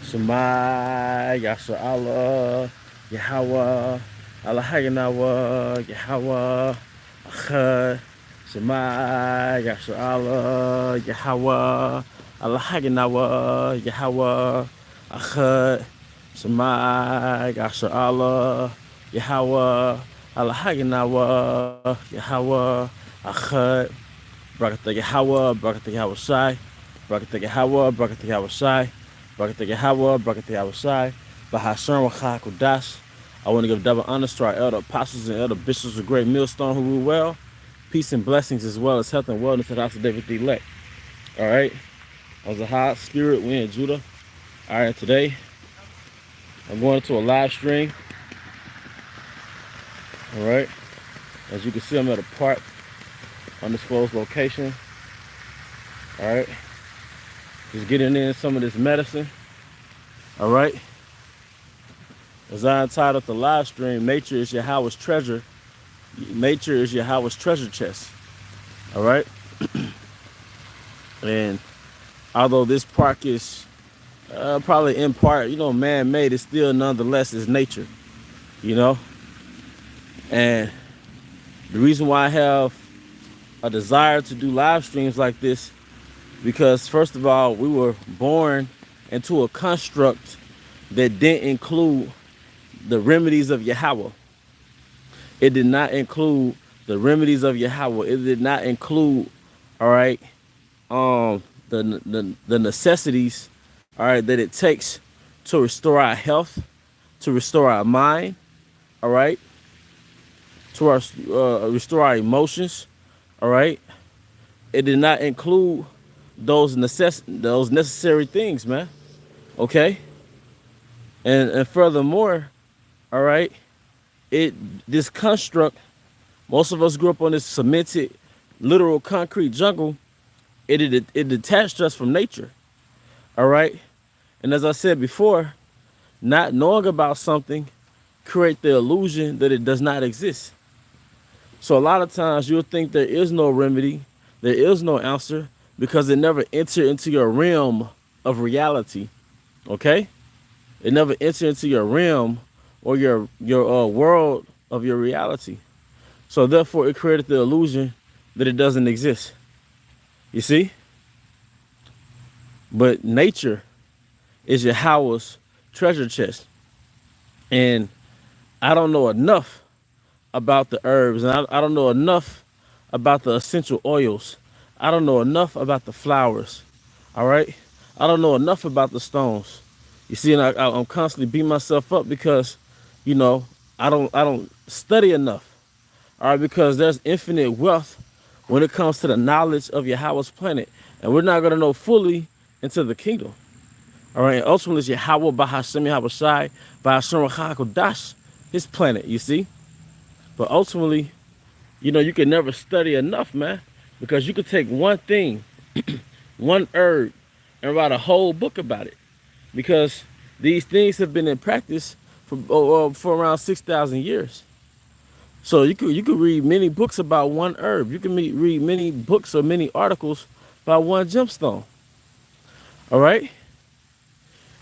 Shema Yasha Allah Yahawah Allah Hayanawa Yahawah Achad Shema Yasha Allah Yahawah Allah Hayanawa Yahawah Achad Shema Yasha Allah Yahawah Allah Hayanawa Yahawah Achad Barakatah Yahawah Barakatah Yahawah Barakatah Yahawah Barakatah Yahawah Barakatah Yahawah, Barakatah Yahawah's, Bahashem Kodash. I want to give double honors to our elder apostles and elder bishops of Great Millstone who rule well. Peace and blessings as well as health and wellness at the house of David the elect. All right. I was a hot spirit. We in Judah. All right. Today, I'm going to a live stream. All right. As you can see, I'm at a park, undisclosed location. All right. Just getting in some of this medicine. All right. As I entitled the live stream, Nature is Yahawah's treasure. Nature is Yahawah's treasure chest. All right. And although this park is probably in part, man-made, it still nonetheless is nature, And the reason why I have a desire to do live streams like this, because first of all, we were born into a construct that didn't include the remedies of Yahawah. It did not include the remedies of Yahawah. It did not include, all right, the necessities, all right, that it takes to restore our health, to restore our mind, all right, to restore our emotions, all right. It did not include those necessary things, man. Okay. And furthermore, all right, this construct, most of us grew up on this cemented, literal concrete jungle. It detached us from nature. All right. And as I said before, not knowing about something create the illusion that it does not exist. So a lot of times you'll think there is no remedy, there is no answer, because it never entered into your realm of reality, okay? It never entered into your realm or your world of your reality. So therefore, it created the illusion that it doesn't exist. You see? But nature is Yahawah's treasure chest. And I don't know enough about the herbs, and I don't know enough about the essential oils. I don't know enough about the flowers, all right? I don't know enough about the stones. You see, and I'm constantly beating myself up because, I don't study enough, all right? Because there's infinite wealth when it comes to the knowledge of Yahawah's planet, and we're not going to know fully into the kingdom, all right? And ultimately, it's Yahawah Bahashem Yahawah'S, Bahashem Kodash, his planet, you see? But ultimately, you can never study enough, man. Because you could take one thing, one herb, and write a whole book about it. Because these things have been in practice for around 6,000 years. So you could read many books about one herb. You can read many books or many articles about one gemstone. All right?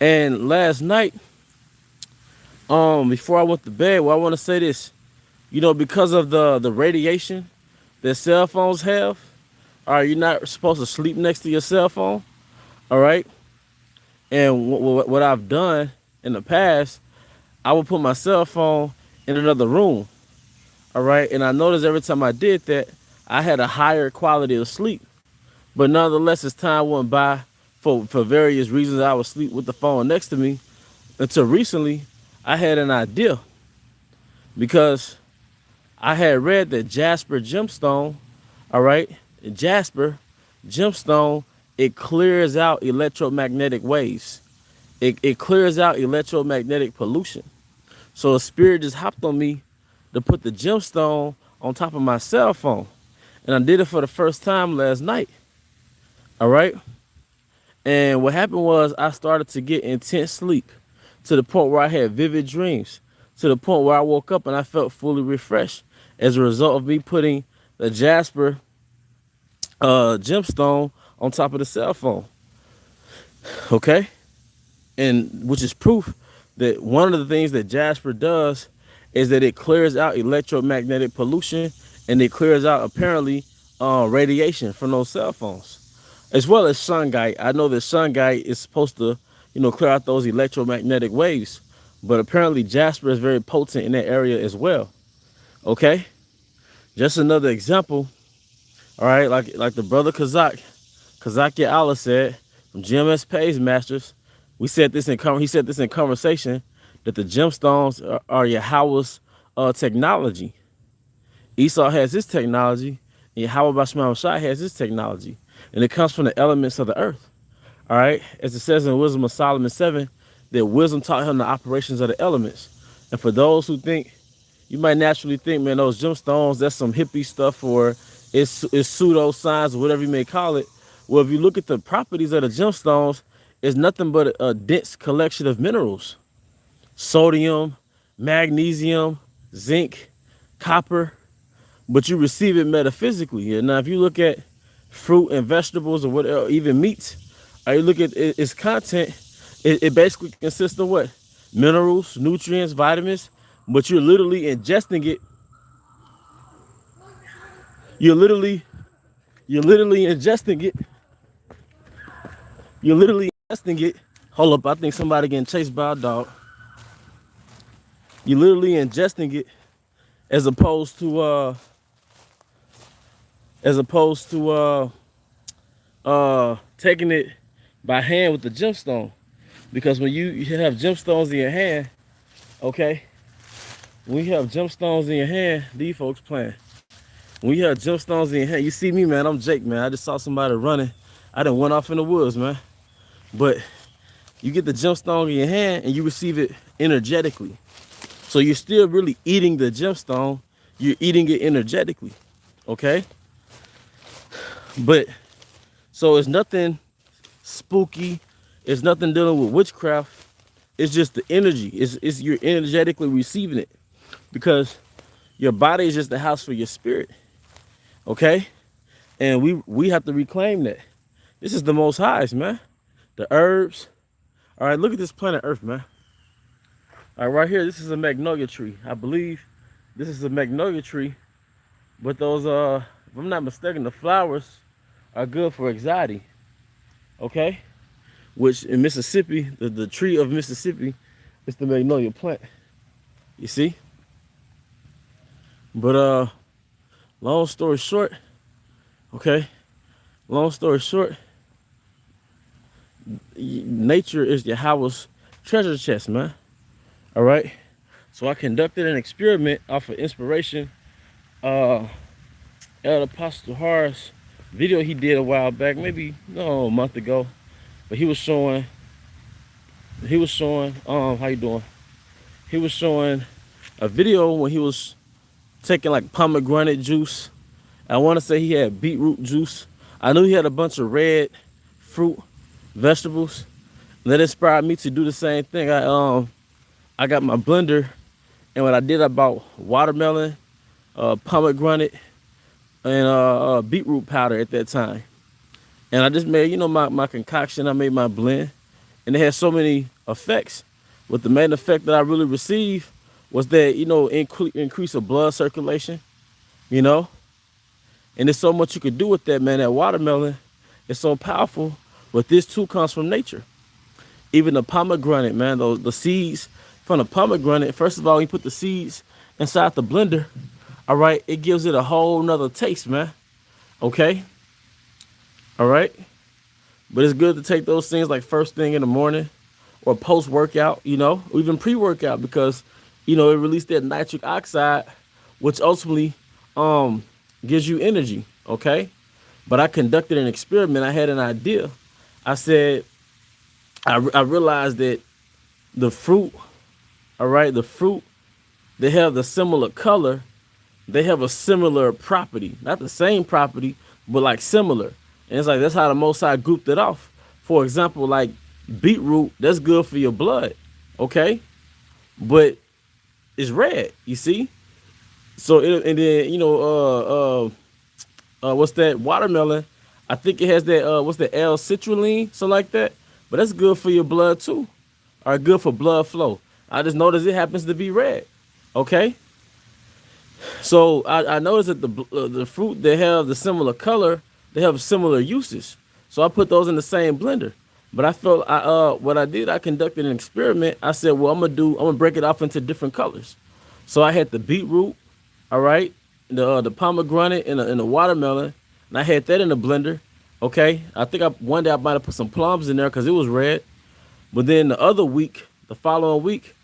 And last night, before I went to bed, I want to say this. Because of the radiation that cell phones have, all right, you're not supposed to sleep next to your cell phone, all right? And what I've done in the past, I would put my cell phone in another room, all right? And I noticed every time I did that, I had a higher quality of sleep. But nonetheless, as time went by, for various reasons, I would sleep with the phone next to me. Until recently, I had an idea, because I had read that Jasper gemstone, all right, Jasper gemstone, it clears out electromagnetic waves. It clears out electromagnetic pollution. So a spirit just hopped on me to put the gemstone on top of my cell phone. And I did it for the first time last night, all right? And what happened was I started to get intense sleep to the point where I had vivid dreams, to the point where I woke up and I felt fully refreshed as a result of me putting the Jasper gemstone on top of the cell phone. Okay? and which is proof that one of the things that jasper does is that it clears out electromagnetic pollution, and it clears out apparently radiation from those cell phones, as well as shungite. I know that shungite is supposed to, clear out those electromagnetic waves, but apparently jasper is very potent in that area as well. Okay, just another example. All right, like the brother Kazaki Allah said from GMS Page Masters. He said this in conversation that the gemstones are Yahawah's technology. Esau has his technology, and Yahawah Bashman Shai has his technology, and it comes from the elements of the earth. All right, as it says in Wisdom of Solomon 7, that wisdom taught him the operations of the elements. And for those who think, you might naturally think, man, those gemstones, that's some hippie stuff, or it's pseudo science, or whatever you may call it. Well, if you look at the properties of the gemstones, it's nothing but a dense collection of minerals: sodium, magnesium, zinc, copper. But you receive it metaphysically. And now, if you look at fruit and vegetables, or whatever, even meats, or you look at its content, it basically consists of what? Minerals, nutrients, vitamins. But you're literally ingesting it. You're literally ingesting it. You're literally ingesting it. Hold up, I think somebody getting chased by a dog. You're literally ingesting it, as opposed to taking it by hand with the gemstone. Because when you have gemstones in your hand, okay, when you have gemstones in your hand, these folks playing. When you have gemstones in your hand, you see me, man, I'm Jake, man. I just saw somebody running. I done went off in the woods, man. But you get the gemstone in your hand and you receive it energetically. So you're still really eating the gemstone. You're eating it energetically, okay? But, so it's nothing spooky. It's nothing dealing with witchcraft. It's just the energy. It's you're energetically receiving it, because your body is just the house for your spirit, okay? And we have to reclaim that. This is the Most High's, man. The herbs. All right, look at this planet Earth, man. All right, right here, this is a magnolia tree. I believe this is a magnolia tree, but those, if I'm not mistaken, the flowers are good for anxiety, okay? Which in Mississippi, the tree of Mississippi is the magnolia plant, you see? But long story short, okay? Long story short, nature is Yahawah's treasure chest, man. All right? So I conducted an experiment off of inspiration. El Apostle Har's video he did a while back, maybe a month ago. But he was showing, how you doing? He was showing a video when he was taking like pomegranate juice. I want to say he had beetroot juice. I knew he had a bunch of red fruit, vegetables. And that inspired me to do the same thing. I got my blender, and what I did, I bought watermelon, pomegranate, and beetroot powder at that time. And I just made, my concoction. I made my blend, and it had so many effects. But the main effect that I really received was that, increase of blood circulation, And there's so much you could do with that, man. That watermelon is so powerful, but this too comes from nature. Even the pomegranate, man, the seeds from the pomegranate, first of all, you put the seeds inside the blender, all right, it gives it a whole nother taste, man, okay? All right? But it's good to take those things like first thing in the morning or post-workout, or even pre-workout, because, it releases that nitric oxide, which ultimately gives you energy, okay? But I conducted an experiment. I had an idea. I said, I realized that the fruit, all right, they have the similar color. They have a similar property. Not the same property, but like similar. And it's like, that's how the Most High grouped it off. For example, like beetroot, that's good for your blood, okay? But it's red, you see? So, and then, what's that, watermelon, I think it has that, what's that, L-citrulline, something like that. But that's good for your blood too. are good for blood flow. I just noticed it happens to be red. Okay, so I noticed that the fruit that have the similar color, they have similar uses. So I put those in the same blender. But I felt what I did, I conducted an experiment. I said, well, I'm gonna break it off into different colors. So I had the beetroot, all right, the pomegranate and the watermelon, and I had that in the blender. Okay, I think one day I might have put some plums in there because it was red. But then the following week,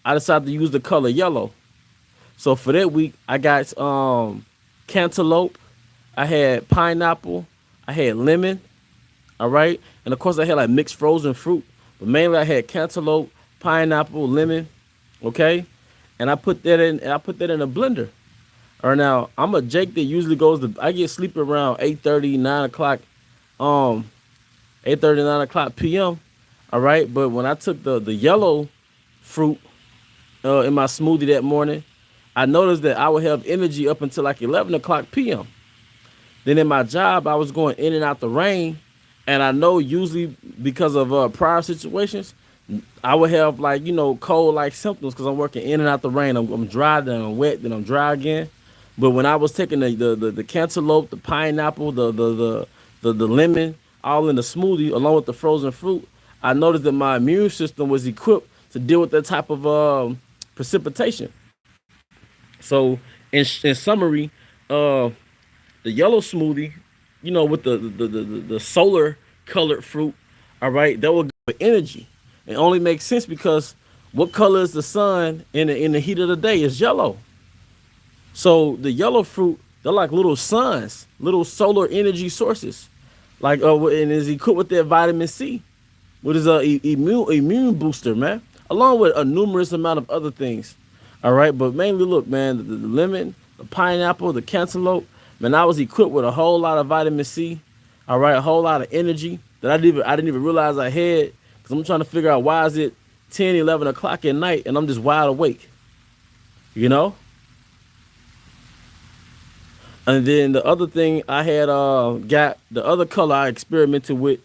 I decided to use the color yellow. So for that week, I got cantaloupe, I had pineapple, I had lemon, all right, and of course I had like mixed frozen fruit, but mainly I had cantaloupe, pineapple, lemon, okay, and I put that in. I put that in a blender. All right, now I'm a Jake that usually goes to. I get sleep around 8:30, 9 o'clock, 8:30, 9 o'clock p.m. All right, but when I took the yellow fruit in my smoothie that morning, I noticed that I would have energy up until like 11 o'clock p.m. Then in my job, I was going in and out the rain, and I know usually because of prior situations, I would have like cold-like symptoms because I'm working in and out the rain. I'm dry, then I'm wet, then I'm dry again. But when I was taking the cantaloupe, the pineapple, the lemon, all in the smoothie along with the frozen fruit, I noticed that my immune system was equipped to deal with that type of precipitation. So in summary, the yellow smoothie, with the solar colored fruit, all right, that will give it energy. It only makes sense because what color is the sun in the heat of the day? Is yellow. So the yellow fruit, they're like little suns, little solar energy sources, like and is equipped with that vitamin C, which is a immune booster, man, along with a numerous amount of other things. All right, but mainly look, man, the lemon, the pineapple, the cantaloupe, man, I was equipped with a whole lot of vitamin C, all right, a whole lot of energy that I didn't even realize I had, because I'm trying to figure out why is it 10, 11 o'clock at night and I'm just wide awake, you know? And then the other thing I had got, the other color I experimented with,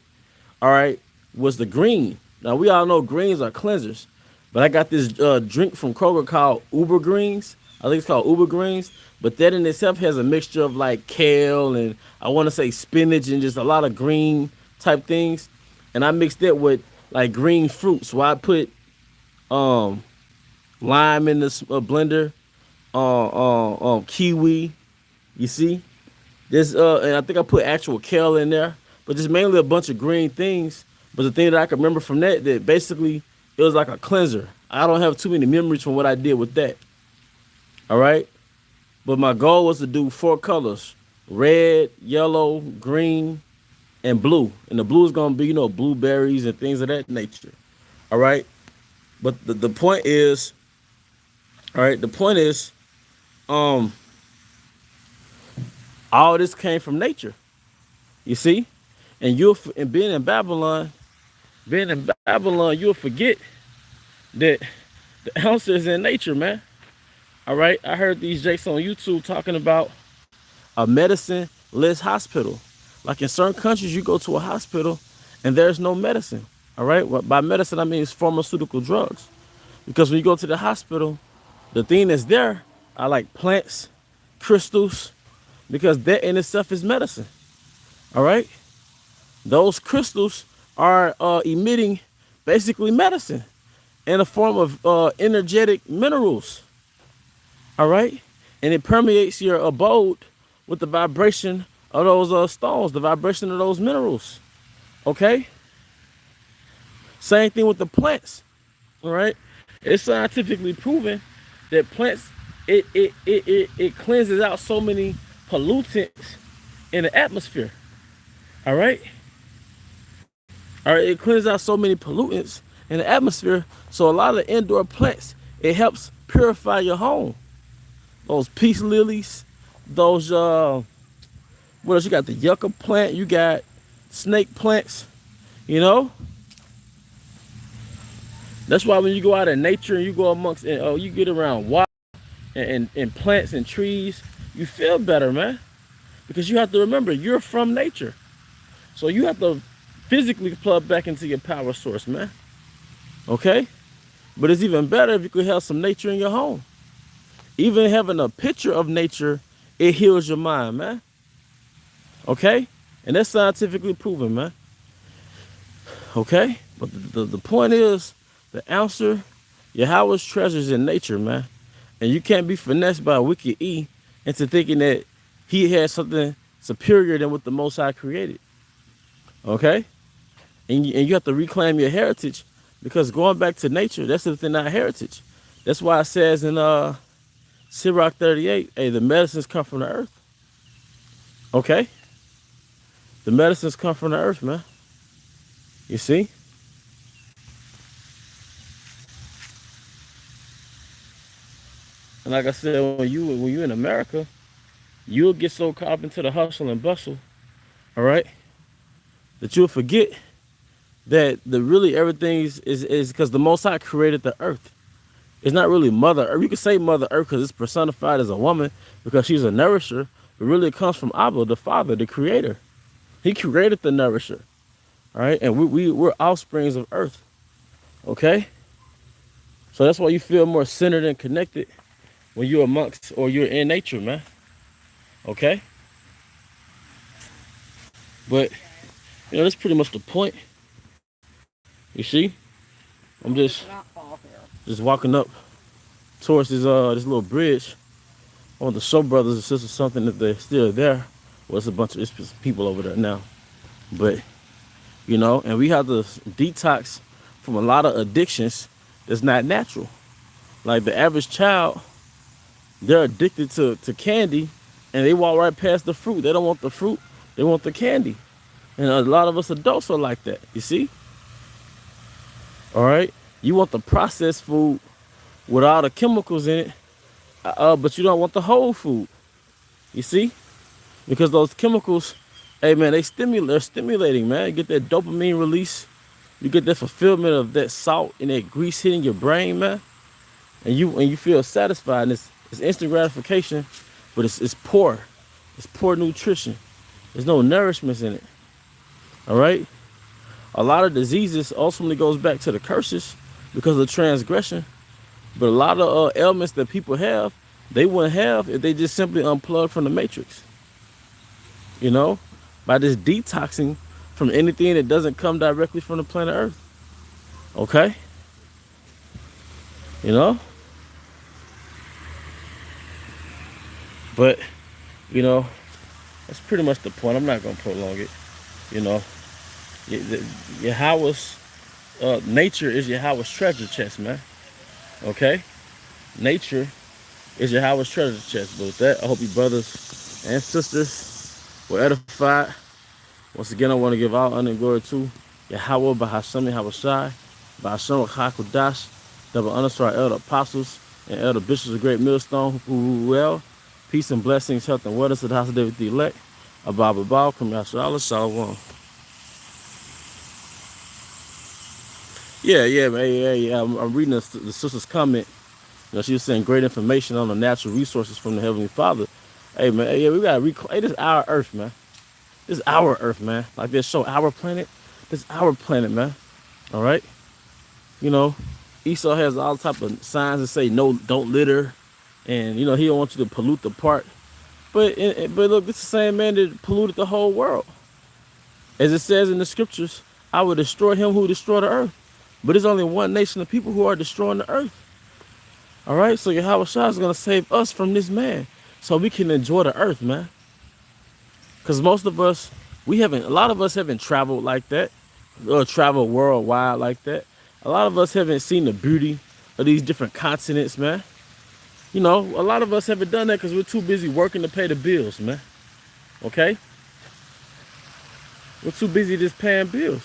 all right, was the green. Now, we all know greens are cleansers, but I got this drink from Kroger called Uber Greens. I think it's called Uber Greens, but that in itself has a mixture of like kale and I want to say spinach and just a lot of green type things. And I mixed it with like green fruit. So I put lime in this blender, kiwi, you see? This and I think I put actual kale in there, but just mainly a bunch of green things. But the thing that I can remember from that basically it was like a cleanser. I don't have too many memories from what I did with that. All right? But my goal was to do 4 colors: red, yellow, green, and blue. And the blue is gonna be, blueberries and things of that nature. All right? But the point is, all right, all this came from nature. You see? And being in Babylon, you'll forget that the answer is in nature, man. All right? I heard these jakes on YouTube talking about a medicine-less hospital. Like in certain countries, you go to a hospital and there's no medicine. All right? Well, by medicine, I mean it's pharmaceutical drugs. Because when you go to the hospital, the thing that's there are like plants, crystals, because that in itself is medicine. All right? Those crystals are emitting basically medicine in the form of energetic minerals. All right? And it permeates your abode with the vibration of those stones, the vibration of those minerals. Okay? Same thing with the plants. All right? It's scientifically proven that plants, it cleanses out so many pollutants in the atmosphere. All right? All right, it cleanses out so many pollutants in the atmosphere. So a lot of indoor plants, it helps purify your home. Those peace lilies, those what else? You got the yucca plant, you got snake plants, That's why when you go out in nature and you go amongst and you get around water and plants and trees, you feel better, man. Because you have to remember, you're from nature. So you have to physically plug back into your power source, man. Okay? But it's even better if you could have some nature in your home. Even having a picture of nature, it heals your mind, man. Okay? And that's scientifically proven, man. Okay? But the point is, the answer, Yahawah's treasures in nature, man. And you can't be finessed by a wicked E into thinking that he has something superior than what the Most High created. Okay? And you have to reclaim your heritage, because going back to nature, that's within our heritage. That's why it says in Sirach 38, hey, the medicines come from the earth. Okay? The medicines come from the earth, man. You see? And like I said, when you in America, you'll get so caught up into the hustle and bustle, all right, that you'll forget that the really everything is because the Most High created the earth. It's not really Mother Earth. You could say Mother Earth because it's personified as a woman because she's a nourisher, but really it comes from Abba, the Father, the Creator. He created the nourisher, all right, and we're offsprings of earth. Okay, so that's why you feel more centered and connected when you're amongst or you're in nature, man. Okay, but that's pretty much the point. You see, I'm just walking up towards this little bridge. I want to show brothers and sisters something that they're still there. Well, it's a bunch of it's people over there now, but and we have to detox from a lot of addictions that's not natural. Like the average child, they're addicted to candy, and they walk right past the fruit. They don't want the fruit, they want the candy. And a lot of us adults are like that, you see? All right? You want the processed food with all the chemicals in it, but you don't want the whole food, you see? Because those chemicals, hey man, they're stimulating, man. You get that dopamine release, you get that fulfillment of that salt and that grease hitting your brain, man. And you feel satisfied, and it's instant gratification, but it's poor. It's poor nutrition. There's no nourishment in it. All right? A lot of diseases ultimately goes back to the curses because of transgression. But a lot of ailments that people have, they wouldn't have if they just simply unplugged from the matrix. By just detoxing from anything that doesn't come directly from the planet Earth. Okay? But, that's pretty much the point. I'm not going to prolong it. Yahawah's nature is Yahawah's treasure chest, man. Okay? Nature is Yahawah's treasure chest. But with that, I hope you brothers and sisters were edified. Once again, I want to give all honor and glory to Yahawah, Bahashem Yahawashi, Bahashem Hakudash, double honors to our elder apostles and elder bishops of Great Millstone who rule well. Peace and blessings, health and wellness to the house of David the elect. Abba Babal, Kumyashala, Shalom. Yeah, man, yeah. I'm reading the sister's comment. She was saying great information on the natural resources from the Heavenly Father. Hey, man, yeah, we gotta reclaim. Hey, this is our Earth, man. This is our Earth, man. Like this show, Our Planet. This is our planet, man. All right. Esau has all type of signs that say no, don't litter, and he don't want you to pollute the park. But look, this is the same man that polluted the whole world. As it says in the scriptures, I will destroy him who destroyed the earth. But there's only one nation of people who are destroying the earth. All right, so Yahawah is going to save us from this man so we can enjoy the earth, man. Because most of us, a lot of us haven't traveled like that, or traveled worldwide like that. A lot of us haven't seen the beauty of these different continents, man. A lot of us haven't done that because we're too busy working to pay the bills, man. Okay? We're too busy just paying bills.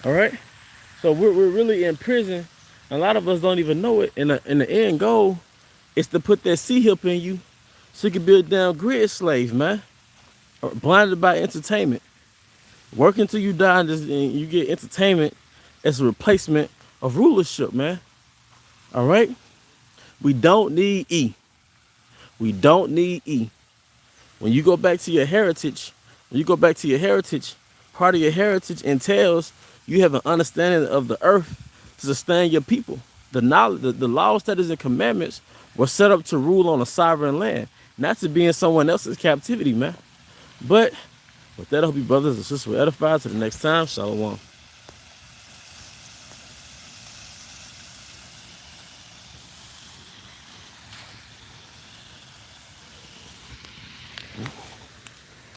All right? So we're really in prison. A lot of us don't even know it. And the end goal is to put that C-hip in you so you can be a damn grid slave, man. Or blinded by entertainment. Work until you die and you get entertainment as a replacement of rulership, man. All right? We don't need E. We don't need E. When you go back to your heritage, part of your heritage entails you have an understanding of the earth to sustain your people. The knowledge, the laws, statutes, and commandments were set up to rule on a sovereign land, not to be in someone else's captivity, man. But with that, I hope you brothers and sisters were edified. To the next time, shalom.